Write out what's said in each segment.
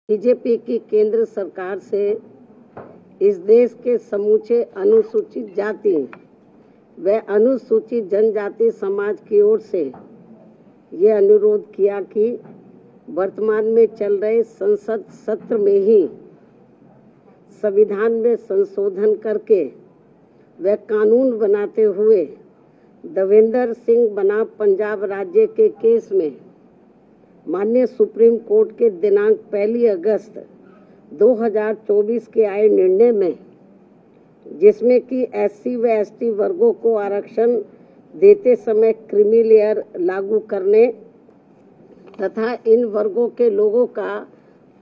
BJP की केंद्र सरकार से इस देश के समूचे अनुसूचित जाति व अनुसूचित जनजाति समाज की ओर से ये अनुरोध किया कि वर्तमान में चल रहे संसद सत्र में ही संविधान में संशोधन करके व कानून बनाते हुए देवेंद्र सिंह बनाम पंजाब राज्य के केस में माननीय सुप्रीम कोर्ट के दिनांक 1 अगस्त 2024 के आए निर्णय में, जिसमें कि एससी व एसटी वर्गों को आरक्षण देते समय क्रीमी लेयर लागू करने तथा इन वर्गों के लोगों का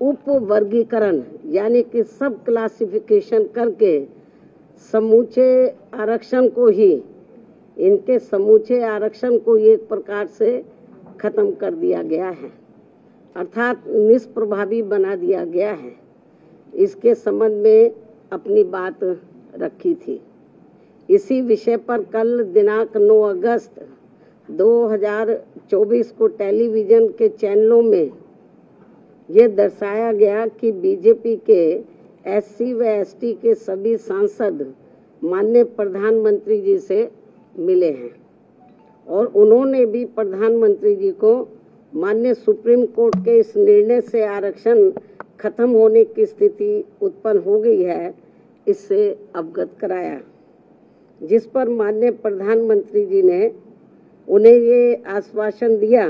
उप वर्गीकरण यानी कि सब क्लासिफिकेशन करके समूचे आरक्षण को ही इनके समूचे आरक्षण को एक प्रकार से खत्म कर दिया गया है, अर्थात निष्प्रभावी बना दिया गया है। इसके संबंध में अपनी बात रखी थी। इसी विषय पर कल दिनांक 9 अगस्त 2024 को टेलीविजन के चैनलों में ये दर्शाया गया कि बीजेपी के एससी व एसटी के सभी सांसद माननीय प्रधानमंत्री जी से मिले हैं और उन्होंने भी प्रधानमंत्री जी को माननीय सुप्रीम कोर्ट के इस निर्णय से आरक्षण खत्म होने की स्थिति उत्पन्न हो गई है, इससे अवगत कराया, जिस पर माननीय प्रधानमंत्री जी ने उन्हें ये आश्वासन दिया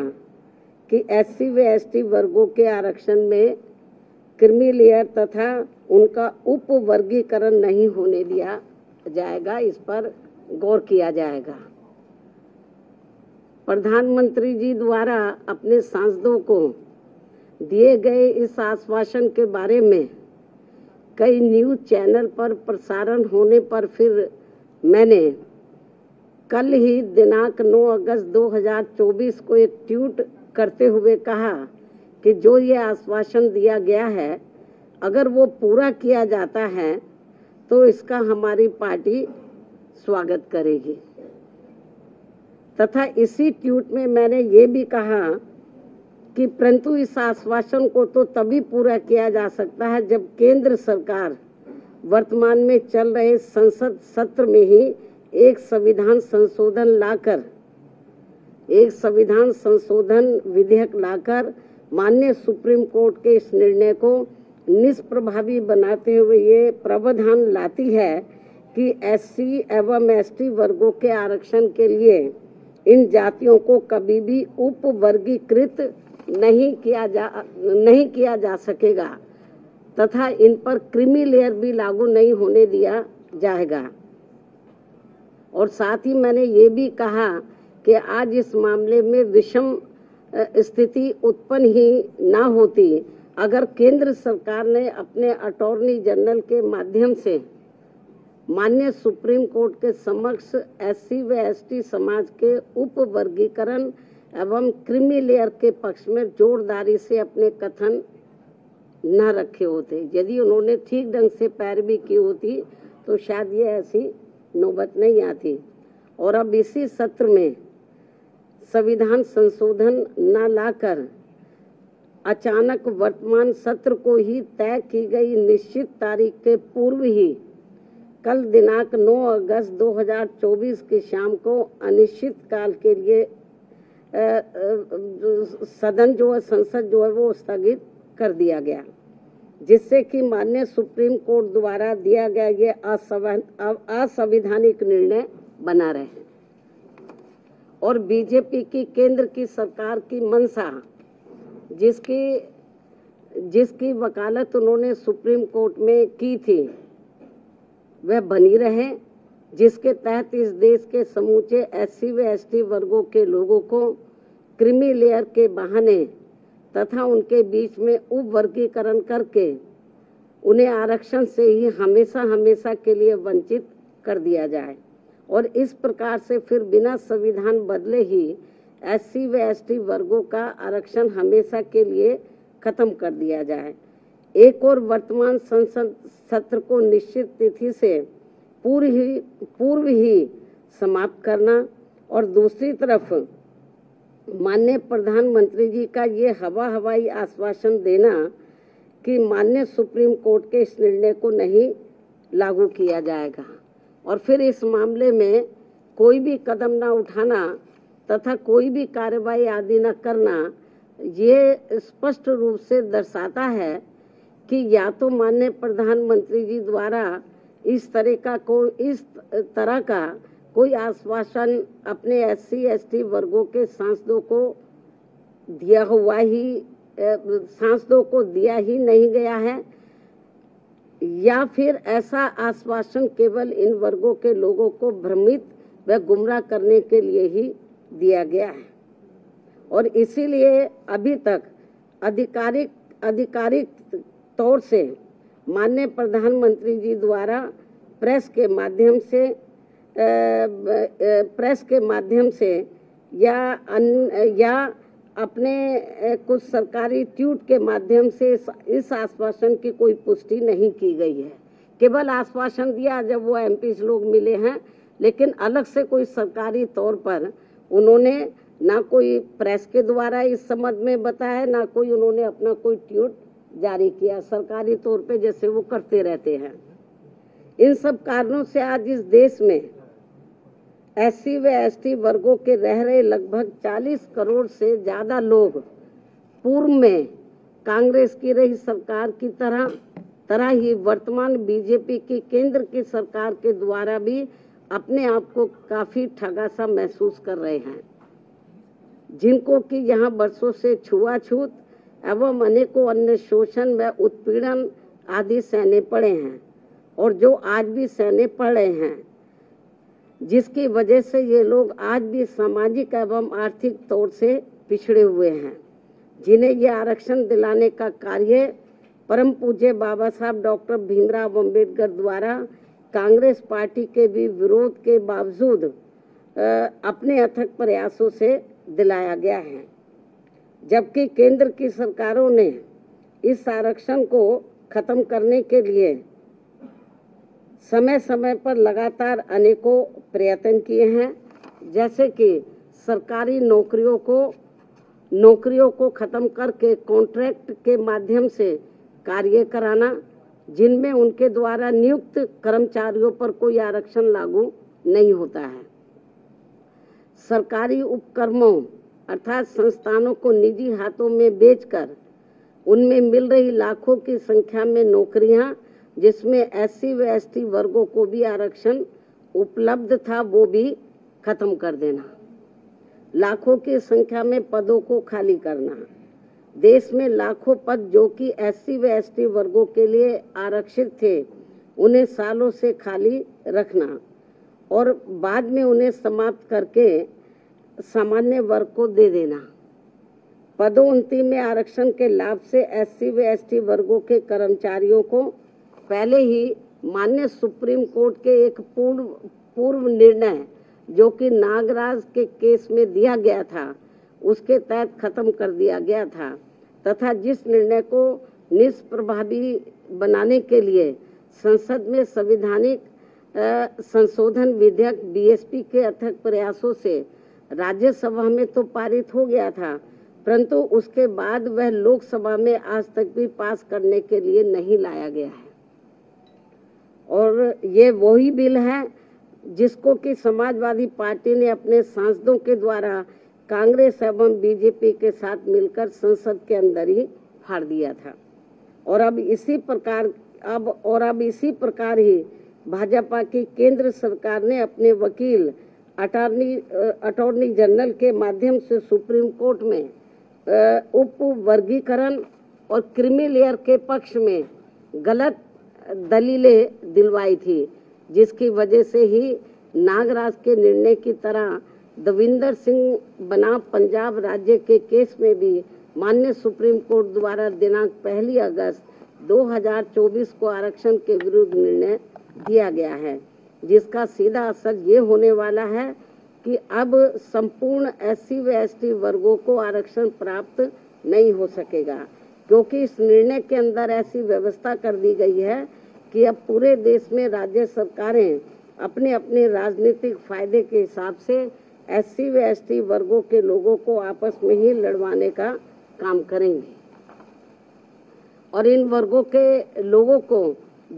कि एससी व एसटी वर्गों के आरक्षण में क्रीमी लेयर तथा उनका उप वर्गीकरण नहीं होने दिया जाएगा, इस पर गौर किया जाएगा। प्रधानमंत्री जी द्वारा अपने सांसदों को दिए गए इस आश्वासन के बारे में कई न्यूज़ चैनल पर प्रसारण होने पर फिर मैंने कल ही दिनांक 9 अगस्त 2024 को एक ट्वीट करते हुए कहा कि जो ये आश्वासन दिया गया है, अगर वो पूरा किया जाता है तो इसका हमारी पार्टी स्वागत करेगी। तथा इसी ट्वीट में मैंने ये भी कहा कि परंतु इस आश्वासन को तो तभी पूरा किया जा सकता है जब केंद्र सरकार वर्तमान में चल रहे संसद सत्र में ही एक संविधान संशोधन विधेयक लाकर माननीय सुप्रीम कोर्ट के इस निर्णय को निष्प्रभावी बनाते हुए ये प्रावधान लाती है कि एससी एवं एसटी वर्गों के आरक्षण के लिए इन जातियों को कभी भी उप वर्गीकृत नहीं किया जा सकेगा तथा इन पर क्रीमी लेयर भी लागू नहीं होने दिया जाएगा। और साथ ही मैंने ये भी कहा कि आज इस मामले में विषम स्थिति उत्पन्न ही ना होती अगर केंद्र सरकार ने अपने अटॉर्नी जनरल के माध्यम से माननीय सुप्रीम कोर्ट के समक्ष एससी व एसटी समाज के उप वर्गीकरण एवं क्रीमी लेयर के पक्ष में जोरदारी से अपने कथन न रखे होते। यदि उन्होंने ठीक ढंग से पैरवी की होती तो शायद ये ऐसी नौबत नहीं आती। और अब इसी सत्र में संविधान संशोधन न लाकर अचानक वर्तमान सत्र को ही तय की गई निश्चित तारीख के पूर्व ही कल दिनांक 9 अगस्त 2024 की शाम को अनिश्चित काल के लिए सदन जो है संसद जो है वो स्थगित कर दिया गया, जिससे कि माननीय सुप्रीम कोर्ट द्वारा दिया गया ये असंवैधानिक निर्णय बना रहे। और बीजेपी की केंद्र की सरकार की मंशा, जिसकी वकालत उन्होंने सुप्रीम कोर्ट में की थी, वह बनी रहे, जिसके तहत इस देश के समूचे एससी व एसटी वर्गों के लोगों को क्रीमी लेयर के बहाने तथा उनके बीच में उप वर्गीकरण करके उन्हें आरक्षण से ही हमेशा के लिए वंचित कर दिया जाए और इस प्रकार से फिर बिना संविधान बदले ही एससी व एसटी वर्गों का आरक्षण हमेशा के लिए खत्म कर दिया जाए। एक और वर्तमान संसद सत्र को निश्चित तिथि से पूर्व ही समाप्त करना और दूसरी तरफ माननीय प्रधानमंत्री जी का ये हवाई आश्वासन देना कि माननीय सुप्रीम कोर्ट के इस निर्णय को नहीं लागू किया जाएगा और फिर इस मामले में कोई भी कदम ना उठाना तथा कोई भी कार्रवाई आदि न करना, ये स्पष्ट रूप से दर्शाता है कि या तो माननीय प्रधानमंत्री जी द्वारा इस तरह का कोई आश्वासन अपने SC ST वर्गों के सांसदों को दिया ही नहीं गया है, या फिर ऐसा आश्वासन केवल इन वर्गों के लोगों को भ्रमित व गुमराह करने के लिए ही दिया गया है और इसीलिए अभी तक आधिकारिक तौर से माननीय प्रधानमंत्री जी द्वारा प्रेस के माध्यम से या अपने कुछ सरकारी ट्वीट के माध्यम से इस आश्वासन की कोई पुष्टि नहीं की गई है। केवल आश्वासन दिया जब वो MP लोग मिले हैं, लेकिन अलग से कोई सरकारी तौर पर उन्होंने ना कोई प्रेस के द्वारा इस संबंध में बताया, ना कोई उन्होंने अपना कोई ट्वीट जारी किया सरकारी तौर पे, जैसे वो करते रहते हैं। इन सब कारणों से आज इस देश में SC व ST वर्गों के रह रहे लगभग 40 करोड़ से ज्यादा लोग पूर्व में कांग्रेस की रही सरकार की तरह ही वर्तमान BJP की केंद्र की सरकार के द्वारा भी अपने आप को काफी ठगा सा महसूस कर रहे हैं, जिनको कि यहाँ वर्षों से छुआछूत एवं अनेकों अन्य शोषण व उत्पीड़न आदि सहने पड़े हैं और जो आज भी सहने पड़ रहे हैं, जिसकी वजह से ये लोग आज भी सामाजिक एवं आर्थिक तौर से पिछड़े हुए हैं, जिन्हें ये आरक्षण दिलाने का कार्य परम पूज्य बाबा साहब डॉक्टर भीमराव अंबेडकर द्वारा कांग्रेस पार्टी के भी विरोध के बावजूद अपने अथक प्रयासों से दिलाया गया है, जबकि केंद्र की सरकारों ने इस आरक्षण को खत्म करने के लिए समय समय पर लगातार अनेकों प्रयत्न किए हैं, जैसे कि सरकारी नौकरियों को खत्म करके कॉन्ट्रैक्ट के माध्यम से कार्य कराना, जिनमें उनके द्वारा नियुक्त कर्मचारियों पर कोई आरक्षण लागू नहीं होता है। सरकारी उपक्रमों अर्थात संस्थानों को निजी हाथों में बेचकर उनमें मिल रही लाखों की संख्या में नौकरियां, जिसमें SC व ST वर्गों को भी आरक्षण उपलब्ध था, वो भी खत्म कर देना। लाखों की संख्या में पदों को खाली करना, देश में लाखों पद जो कि SC व ST वर्गों के लिए आरक्षित थे, उन्हें सालों से खाली रखना और बाद में उन्हें समाप्त करके सामान्य वर्ग को दे देना। पदोन्नति में आरक्षण के लाभ से SC व ST वर्गों के कर्मचारियों को पहले ही माननीय सुप्रीम कोर्ट के एक पूर्व निर्णय जो कि नागराज के केस में दिया गया था, उसके तहत खत्म कर दिया गया था तथा जिस निर्णय को निष्प्रभावी बनाने के लिए संसद में संवैधानिक संशोधन विधेयक BSP के अथक प्रयासों से राज्यसभा में तो पारित हो गया था, परंतु उसके बाद वह लोकसभा में आज तक भी पास करने के लिए नहीं लाया गया है। और ये वही बिल है जिसको कि समाजवादी पार्टी ने अपने सांसदों के द्वारा कांग्रेस एवं BJP के साथ मिलकर संसद के अंदर ही फाड़ दिया था और अब इसी प्रकार ही भाजपा की केंद्र सरकार ने अपने वकील अटॉर्नी जनरल के माध्यम से सुप्रीम कोर्ट में उप वर्गीकरण और क्रीमी लेयर के पक्ष में गलत दलीलें दिलवाई थी, जिसकी वजह से ही नागराज के निर्णय की तरह दविंदर सिंह बनाम पंजाब राज्य के केस में भी माननीय सुप्रीम कोर्ट द्वारा दिनांक 1 अगस्त 2024 को आरक्षण के विरुद्ध निर्णय दिया गया है, जिसका सीधा असर ये होने वाला है कि अब संपूर्ण SC व ST वर्गों को आरक्षण प्राप्त नहीं हो सकेगा, क्योंकि इस निर्णय के अंदर ऐसी व्यवस्था कर दी गई है कि अब पूरे देश में राज्य सरकारें अपने अपने राजनीतिक फायदे के हिसाब से SC व ST वर्गों के लोगों को आपस में ही लड़वाने का काम करेंगे और इन वर्गों के लोगों को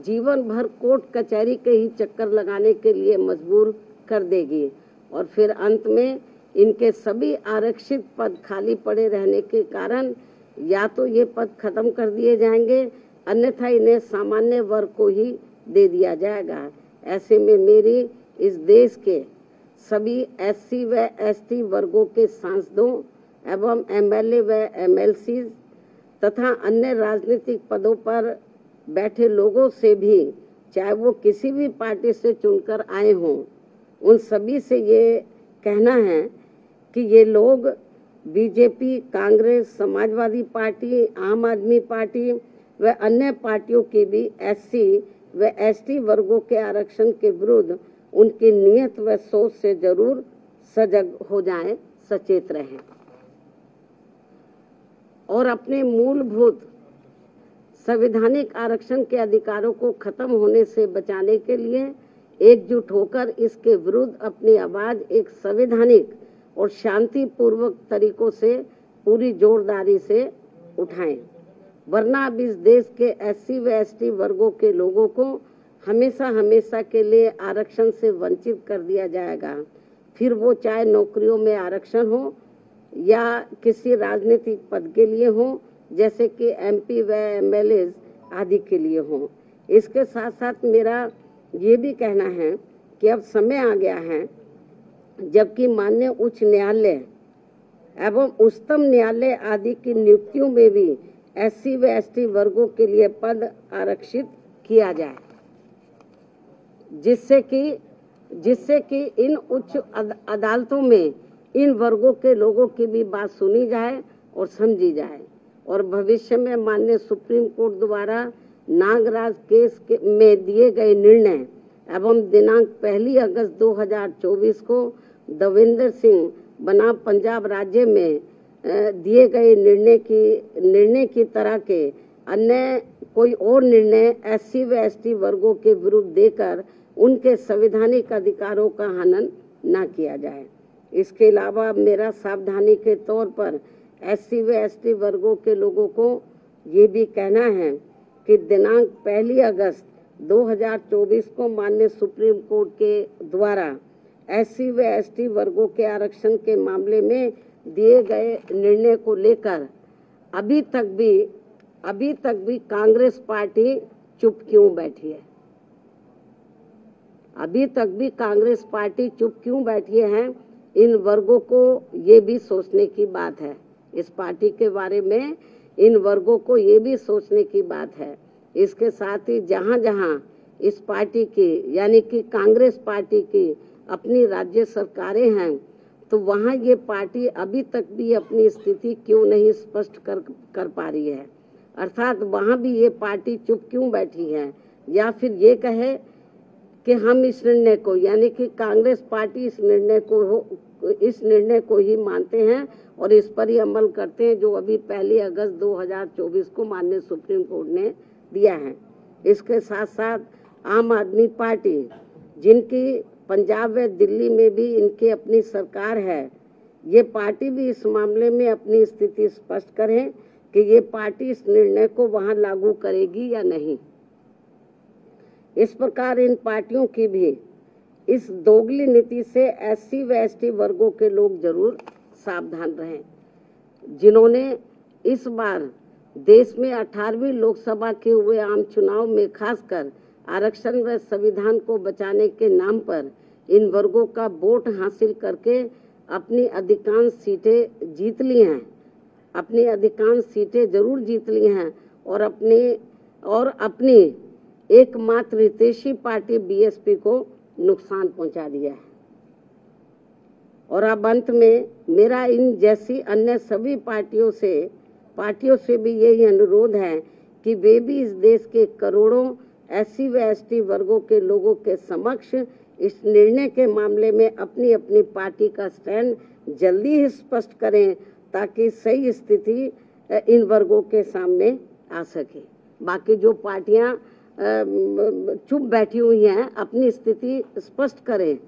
जीवन भर कोर्ट कचहरी के ही चक्कर लगाने के लिए मजबूर कर देगी और फिर अंत में इनके सभी आरक्षित पद खाली पड़े रहने के कारण या तो ये पद खत्म कर दिए जाएंगे, अन्यथा इन्हें सामान्य वर्ग को ही दे दिया जाएगा। ऐसे में मेरी इस देश के सभी SC व ST वर्गों के सांसदों एवं MLA व MLC तथा अन्य राजनीतिक पदों पर बैठे लोगों से भी, चाहे वो किसी भी पार्टी से चुनकर आए हों, उन सभी से ये कहना है कि ये लोग बीजेपी, कांग्रेस, समाजवादी पार्टी, आम आदमी पार्टी व अन्य पार्टियों की भी SC व ST वर्गों के आरक्षण के विरुद्ध उनकी नीयत व सोच से जरूर सजग हो जाएं, सचेत रहें और अपने मूलभूत संवैधानिक आरक्षण के अधिकारों को खत्म होने से बचाने के लिए एकजुट होकर इसके विरुद्ध अपनी आवाज एक संवैधानिक और शांतिपूर्वक तरीकों से पूरी जोरदारी से उठाएं, वरना अब इस देश के SC व ST वर्गों के लोगों को हमेशा हमेशा के लिए आरक्षण से वंचित कर दिया जाएगा। फिर वो चाहे नौकरियों में आरक्षण हो या किसी राजनीतिक पद के लिए हो, जैसे कि MP व MLA आदि के लिए हो। इसके साथ साथ मेरा ये भी कहना है कि अब समय आ गया है जबकि माननीय उच्च न्यायालय एवं उच्चतम न्यायालय आदि की नियुक्तियों में भी SC व ST वर्गों के लिए पद आरक्षित किया जाए, जिससे कि इन उच्च अदालतों में इन वर्गों के लोगों की भी बात सुनी जाए और समझी जाए और भविष्य में माननीय सुप्रीम कोर्ट द्वारा नागराज केस में दिए गए निर्णय एवं दिनांक 1 अगस्त 2024 को देवेंद्र सिंह बनाम पंजाब राज्य में दिए गए निर्णय की तरह के अन्य कोई और निर्णय SC व ST वर्गों के विरुद्ध देकर उनके संवैधानिक अधिकारों का हनन न किया जाए। इसके अलावा मेरा सावधानी के तौर पर SC व ST वर्गों के लोगों को ये भी कहना है कि दिनांक 1 अगस्त 2024 को माननीय सुप्रीम कोर्ट के द्वारा SC व ST वर्गों के आरक्षण के मामले में दिए गए निर्णय को लेकर अभी तक भी कांग्रेस पार्टी चुप क्यों बैठी है? अभी तक भी कांग्रेस पार्टी चुप क्यों बैठी है? इन वर्गों को ये भी सोचने की बात है। इस पार्टी के बारे में इन वर्गों को ये भी सोचने की बात है। इसके साथ ही जहां जहां इस पार्टी की यानी कि कांग्रेस पार्टी की अपनी राज्य सरकारें हैं, तो वहां ये पार्टी अभी तक भी अपनी स्थिति क्यों नहीं स्पष्ट कर पा रही है? अर्थात वहां भी ये पार्टी चुप क्यों बैठी है? या फिर ये कहे कि हम इस निर्णय को यानी कि कांग्रेस पार्टी इस निर्णय को ही मानते हैं और इस पर ही अमल करते हैं जो अभी 1 अगस्त 2024 को माननीय सुप्रीम कोर्ट ने दिया है। इसके साथ साथ आम आदमी पार्टी, जिनकी पंजाब व दिल्ली में भी इनकी अपनी सरकार है, ये पार्टी भी इस मामले में अपनी स्थिति स्पष्ट करे कि ये पार्टी इस निर्णय को वहां लागू करेगी या नहीं। इस प्रकार इन पार्टियों की भी इस दोगली नीति से SC व ST वर्गों के लोग जरूर सावधान रहें, जिन्होंने इस बार देश में 18वीं लोकसभा के हुए आम चुनाव में खासकर आरक्षण व संविधान को बचाने के नाम पर इन वर्गों का वोट हासिल करके अपनी अधिकांश सीटें जीत ली हैं, अपनी अधिकांश सीटें जरूर जीत ली हैं और अपनी एकमात्र हितैषी पार्टी BSP को नुकसान पहुंचा दिया है। और अब अंत में मेरा इन जैसी अन्य सभी पार्टियों से भी यही अनुरोध है कि वे भी इस देश के करोड़ों SC व ST वर्गों के लोगों के समक्ष इस निर्णय के मामले में अपनी अपनी पार्टी का स्टैंड जल्दी ही स्पष्ट करें ताकि सही स्थिति इन वर्गों के सामने आ सके। बाकी जो पार्टियां चुप बैठी हुई हैं अपनी स्थिति स्पष्ट करें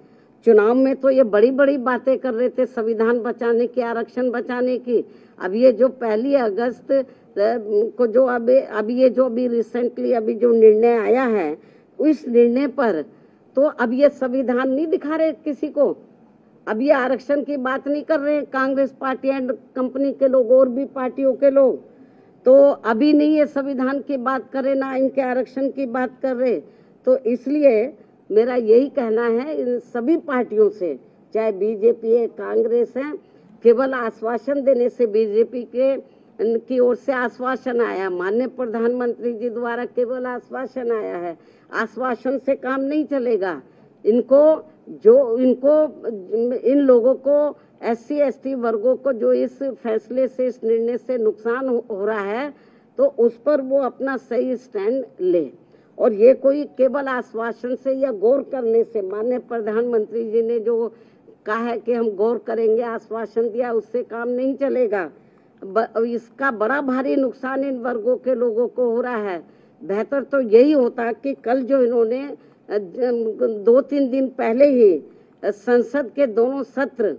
चुनाव में तो ये बड़ी बड़ी बातें कर रहे थे संविधान बचाने की, आरक्षण बचाने की। अब ये जो 1 अगस्त को जो अभी रिसेंटली अभी जो निर्णय आया है, उस निर्णय पर तो अब ये संविधान नहीं दिखा रहे किसी को। अब ये आरक्षण की बात नहीं कर रहे हैं कांग्रेस पार्टी एंड कंपनी के लोग और भी पार्टियों के लोग, तो अभी नहीं ये संविधान की बात कर रहे, ना इनके आरक्षण की बात कर रहे। तो इसलिए मेरा यही कहना है इन सभी पार्टियों से, चाहे बीजेपी है, कांग्रेस है, केवल आश्वासन देने से, बीजेपी की ओर से आश्वासन आया, माननीय प्रधानमंत्री जी द्वारा केवल आश्वासन आया है, आश्वासन से काम नहीं चलेगा। इन लोगों को SC ST वर्गों को जो इस फैसले से, इस निर्णय से नुकसान हो रहा है, तो उस पर वो अपना सही स्टैंड ले। और ये कोई केवल आश्वासन से या गौर करने से, माननीय प्रधानमंत्री जी ने जो कहा है कि हम गौर करेंगे, आश्वासन दिया, उससे काम नहीं चलेगा। इसका बड़ा भारी नुकसान इन वर्गों के लोगों को हो रहा है। बेहतर तो यही होता कि कल जो इन्होंने 2-3 दिन पहले ही संसद के दोनों सत्र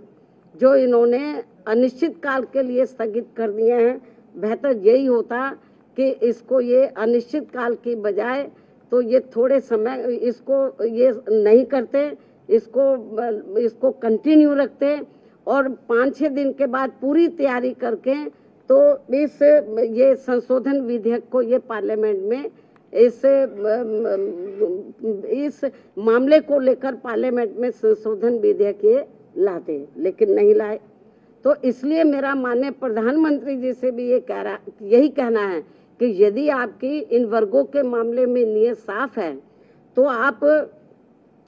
जो इन्होंने अनिश्चित काल के लिए स्थगित कर दिए हैं, बेहतर यही होता कि इसको ये अनिश्चित काल की बजाय तो ये थोड़े समय इसको ये नहीं करते, इसको कंटिन्यू रखते और 5-6 दिन के बाद पूरी तैयारी करके तो ये संशोधन विधेयक को ये पार्लियामेंट में इस मामले को लेकर पार्लियामेंट में संशोधन विधेयक ये लाते, लेकिन नहीं लाए। तो इसलिए मेरा माननीय प्रधानमंत्री जी से भी यही कहना है कि यदि आपकी इन वर्गों के मामले में नियत साफ है, तो आप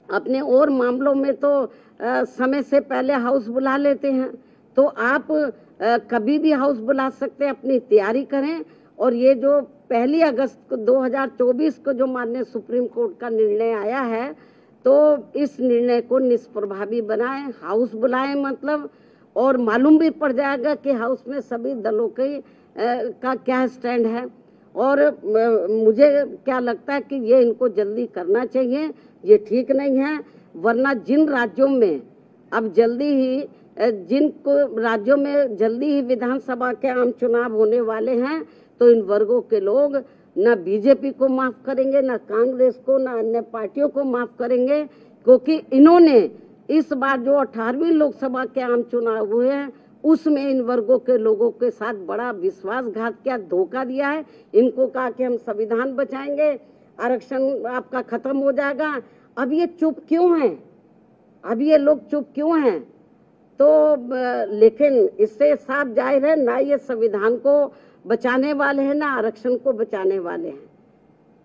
अपने और मामलों में तो समय से पहले हाउस बुला लेते हैं, तो आप कभी भी हाउस बुला सकते हैं, अपनी तैयारी करें। और ये जो 1 अगस्त 2024 को जो माननीय सुप्रीम कोर्ट का निर्णय आया है, तो इस निर्णय को निष्प्रभावी बनाएं, हाउस बुलाएं मतलब, और मालूम भी पड़ जाएगा कि हाउस में सभी दलों का क्या स्टैंड है। और मुझे क्या लगता है कि ये इनको जल्दी करना चाहिए, ये ठीक नहीं है। वरना जिन राज्यों में अब जिन राज्यों में जल्दी ही विधानसभा के आम चुनाव होने वाले हैं, तो इन वर्गों के लोग ना बीजेपी को माफ करेंगे, ना कांग्रेस को, ना अन्य पार्टियों को माफ करेंगे, क्योंकि इन्होंने इस बार जो 18वीं लोकसभा के आम चुनाव हुए हैं, उसमें इन वर्गों के लोगों के साथ बड़ा विश्वासघात किया, धोखा दिया है। इनको कहा कि हम संविधान बचाएंगे, आरक्षण आपका खत्म हो जाएगा। अब ये चुप क्यों हैं? अब ये लोग चुप क्यों हैं? तो लेकिन इससे साफ जाहिर है, ना ये संविधान को बचाने वाले हैं, ना आरक्षण को बचाने वाले हैं।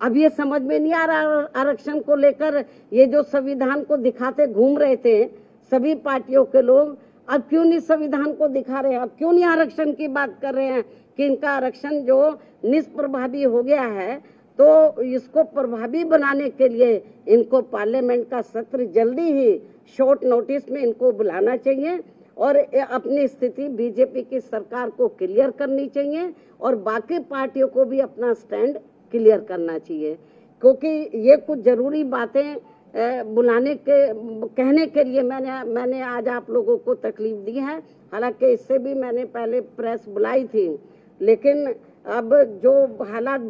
अब ये समझ में नहीं आ रहा आरक्षण को लेकर, ये जो संविधान को दिखाते घूम रहे थे सभी पार्टियों के लोग, अब क्यों नहीं संविधान को दिखा रहे हैं? अब क्यों नहीं आरक्षण की बात कर रहे हैं कि इनका आरक्षण जो निष्प्रभावी हो गया है, तो इसको प्रभावी बनाने के लिए इनको पार्लियामेंट का सत्र जल्दी ही शॉर्ट नोटिस में इनको बुलाना चाहिए और अपनी स्थिति बीजेपी की सरकार को क्लियर करनी चाहिए और बाकी पार्टियों को भी अपना स्टैंड क्लियर करना चाहिए, क्योंकि ये कुछ जरूरी बातें कहने के लिए मैंने आज आप लोगों को तकलीफ दी है। हालांकि इससे भी मैंने पहले प्रेस बुलाई थी, लेकिन अब जो हालात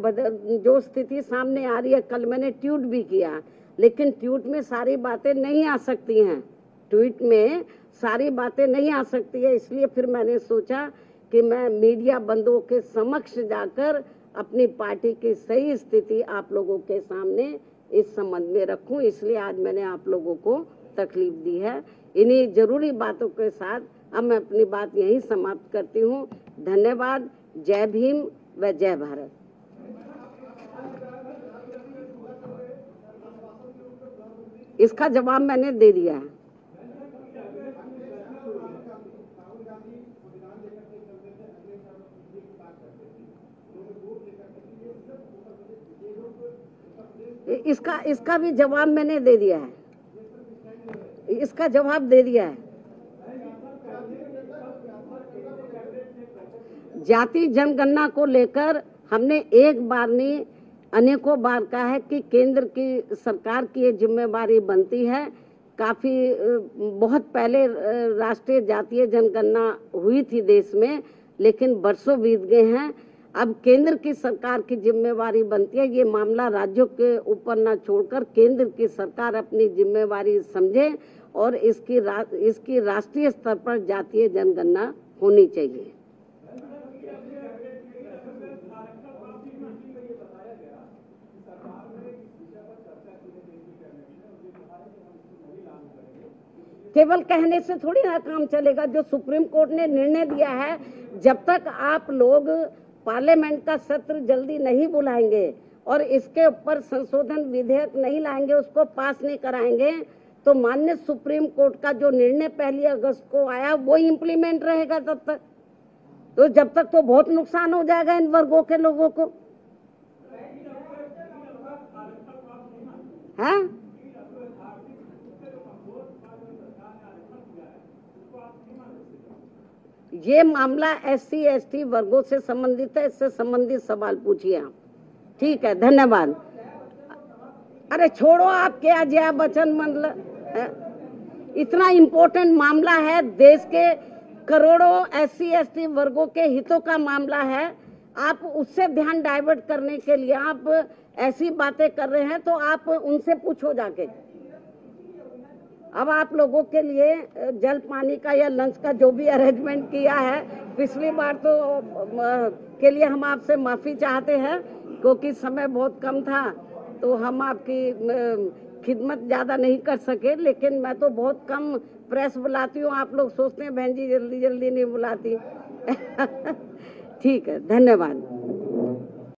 जो स्थिति सामने आ रही है, कल मैंने ट्वीट भी किया, लेकिन ट्वीट में सारी बातें नहीं आ सकती हैं, ट्वीट में सारी बातें नहीं आ सकती है। इसलिए फिर मैंने सोचा कि मैं मीडिया बंधुओं के समक्ष जाकर अपनी पार्टी की सही स्थिति आप लोगों के सामने इस संबंध में रखूं, इसलिए आज मैंने आप लोगों को तकलीफ दी है। इन्हीं जरूरी बातों के साथ अब मैं अपनी बात यहीं समाप्त करती हूं। धन्यवाद। जय भीम व जय भारत। इसका जवाब मैंने दे दिया है। इसका भी जवाब मैंने दे दिया है, इसका जवाब दे दिया है। जाति जनगणना को लेकर हमने एक बार नहीं अनेकों बार कहा है कि केंद्र की सरकार की ये जिम्मेवारी बनती है, काफी बहुत पहले राष्ट्रीय जातीय जनगणना हुई थी देश में, लेकिन बरसों बीत गए हैं। अब केंद्र की सरकार की जिम्मेवारी बनती है ये मामला राज्यों के ऊपर ना छोड़कर केंद्र की सरकार अपनी जिम्मेवारी समझे और इसकी राष्ट्रीय स्तर पर जातीय जनगणना होनी चाहिए। केवल कहने से थोड़ी ना काम चलेगा। जो सुप्रीम कोर्ट ने निर्णय दिया है, जब तक आप लोग पार्लियामेंट का सत्र जल्दी नहीं बुलाएंगे और इसके ऊपर संशोधन विधेयक नहीं लाएंगे, उसको पास नहीं कराएंगे, तो माननीय सुप्रीम कोर्ट का जो निर्णय 1 अगस्त को आया वो इम्प्लीमेंट रहेगा तब तक। तो जब तक तो बहुत नुकसान हो जाएगा इन वर्गों के लोगों को। हाँ, ये मामला SC ST वर्गों से संबंधित है, इससे संबंधित सवाल पूछिए आप। ठीक है, धन्यवाद। अरे छोड़ो आप क्या जया बच्चन, मतलब इतना इम्पोर्टेंट मामला है, देश के करोड़ों SC ST वर्गों के हितों का मामला है। आप उससे ध्यान डाइवर्ट करने के लिए आप ऐसी बातें कर रहे हैं, तो आप उनसे पूछो जाके। अब आप लोगों के लिए जल पानी का या लंच का जो भी अरेंजमेंट किया है, पिछली बार तो के लिए हम आपसे माफी चाहते हैं क्योंकि समय बहुत कम था, तो हम आपकी खिदमत ज्यादा नहीं कर सके। लेकिन मैं तो बहुत कम प्रेस बुलाती हूँ, आप लोग सोचते हैं बहन जी जल्दी जल्दी नहीं बुलाती। ठीक है, धन्यवाद।